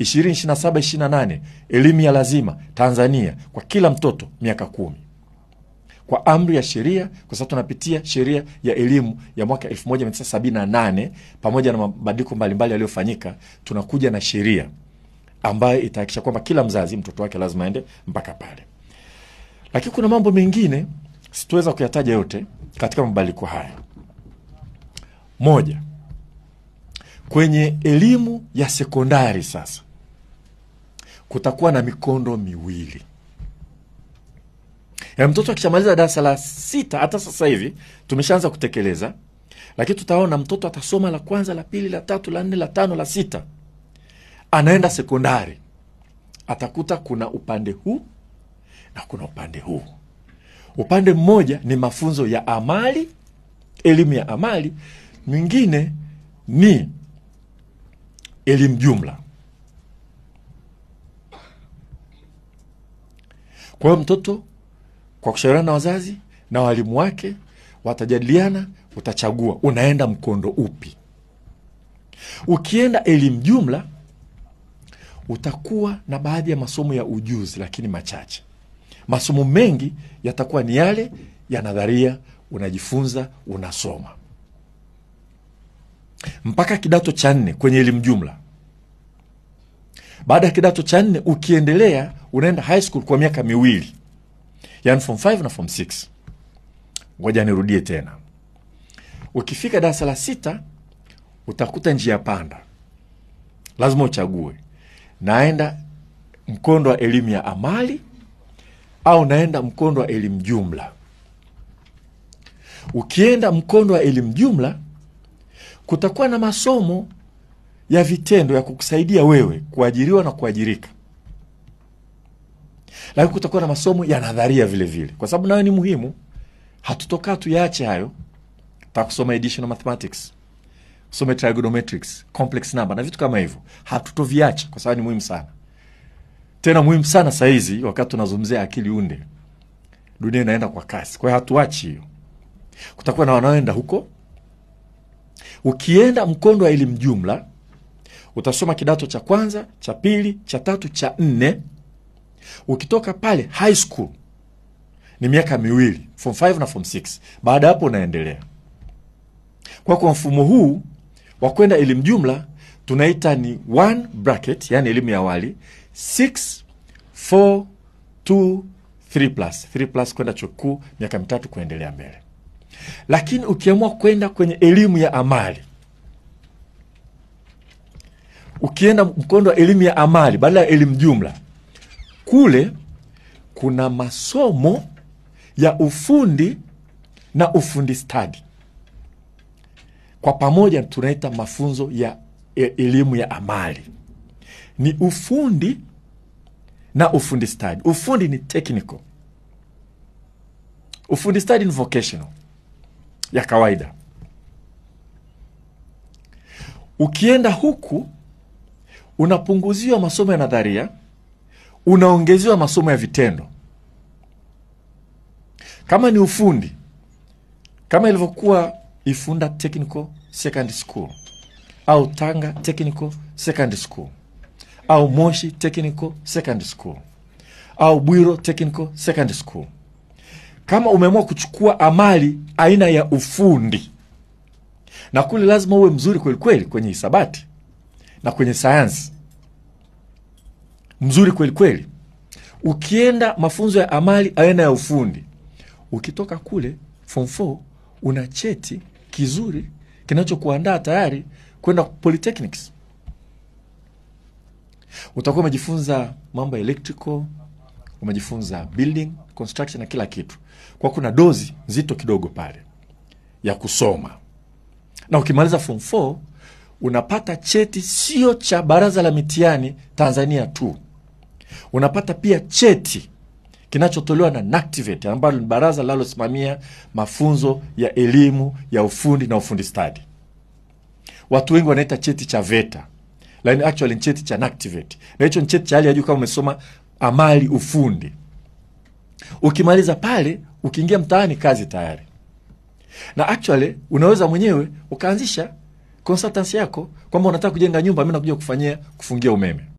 2027-28 elimu ya lazima Tanzania kwa kila mtoto miaka 10. Kwa amri ya sheria, kwa sababu tunapitia sheria ya elimu ya mwaka 1978 pamoja na mabadiliko mbalimbali yaliyofanyika, tunakuja na sheria ambayo itahakikisha kwamba kila mzazi mtoto wake lazima aende mpaka pale. Lakini kuna mambo mengine sitoweza kuyataja yote katika mabadiliko haya. Moja, kwenye elimu ya sekondari sasa kutakuwa na mikondo miwili. Ya mtoto akishamaliza darasa la 6, hata sasa hivi tumeshaanza kutekeleza, lakini tutaona mtoto atasoma la kwanza, la pili, la tatu, la 4, la 5, la 6. Anaenda sekondari, atakuta kuna upande huu na kuna upande huu. Upande mmoja ni mafunzo ya amali, elimu ya amali, mwingine ni elimu jumla. Kwa hiyo mtoto kwa kushauriana na wazazi na walimu wake watajadiliana, utachagua unaenda mkondo upi. Ukienda elimu jumla utakuwa na baadhi ya masomo ya ujuzi lakini machache. Masomo mengi yatakuwa ni yale ya nadharia, unajifunza, unasoma. Mpaka kidato cha 4 kwenye elimu jumla. Baada ya kidato cha 4 ukiendelea unaenda high school kwa miaka 2. Yani form 5 na form 6. Ngoja nirudie tena. Ukifika darasa la 6 utakuta njia panda. Lazima uchague. Naenda mkondo wa elimu ya amali au naenda mkondo wa elimu jumla. Ukienda mkondo wa elimu jumla kutakuwa na masomo ya vitendo ya kukusaidia wewe kuajiriwa na kuajirika. Lakini kutakuwa na masomo ya nadharia vile vile, kwa sababu nayo ni muhimu. Hatutoka tuyaache hayo. Tutakusoma additional mathematics, kusoma trigonometrics, complex number na vitu kama hivyo. Hatutoviacha kwa sababu ni muhimu sana. Tena muhimu sana saa hizi wakati tunazungumzia akili unde. Dunia inaenda kwa kasi. Kwa hiyo hatuachi hiyo. Kutakuwa na wanaoenda huko. Ukienda mkondo wa elimu jumla utasoma kidato cha kwanza, cha pili, cha tatu, cha 4. Ukitoka pale high school ni miaka 2, form 5 na form 6. Baada hapo unaendelea. Kwa mfumo huu wa kwenda elimu jumla tunaita ni 1 bracket, yani elimu ya awali, 6 4 2 3 plus kwenda chuo kikuu miaka 3 kuendelea mbele. Lakini ukiamua kwenda kwenye elimu ya amali, ukienda mkondo wa elimu ya amali badala ya elimu jumla, kule kuna masomo ya ufundi na ufundi stadi. Kwa pamoja tunaita mafunzo ya elimu ya amali. Ni ufundi na ufundi stadi. Ufundi ni technical. Ufundi stadi ni vocational, ya kawaida. Ukienda huku unapunguziwa masomo ya nadharia, unaongezewa masomo ya vitendo. Kama ni ufundi, kama ilivyokuwa Ifunda Technical Secondary School au Tanga Technical Secondary School au Moshi Technical Secondary School au Bwiro Technical Secondary School. Kama umeamua kuchukua amali aina ya ufundi, na kule lazima uwe mzuri kweli kweli kwenye hisabati na kwenye sayansi, mzuri kweli kweli. Ukienda mafunzo ya amali aina ya ufundi, ukitoka kule form 4 una cheti kizuri kinachokuandaa tayari kwenda polytechnics. Utakuwa umejifunza mambo ya electrical, umejifunza building, construction na kila kitu. Kwa kuna dozi nzito kidogo pale ya kusoma. Na ukimaliza form 4 unapata cheti sio cha Baraza la Mitihani Tanzania tu. Unapata pia cheti kinachotolewa na NACTIVATE, ambalo ni baraza linalosimamia mafunzo ya elimu ya ufundi na ufundi stadi. Watu wengi wanaita cheti cha VETA, lakini actually ni cheti cha NACTIVATE. Na hicho ni cheti cha hali ya juu kama umesoma amali ufundi. Ukimaliza pale, ukiingia mtaani kazi tayari. Na actually unaweza mwenyewe ukaanzisha consultancy yako kwamba unataka kujenga nyumba, mimi nakuja kufungia umeme.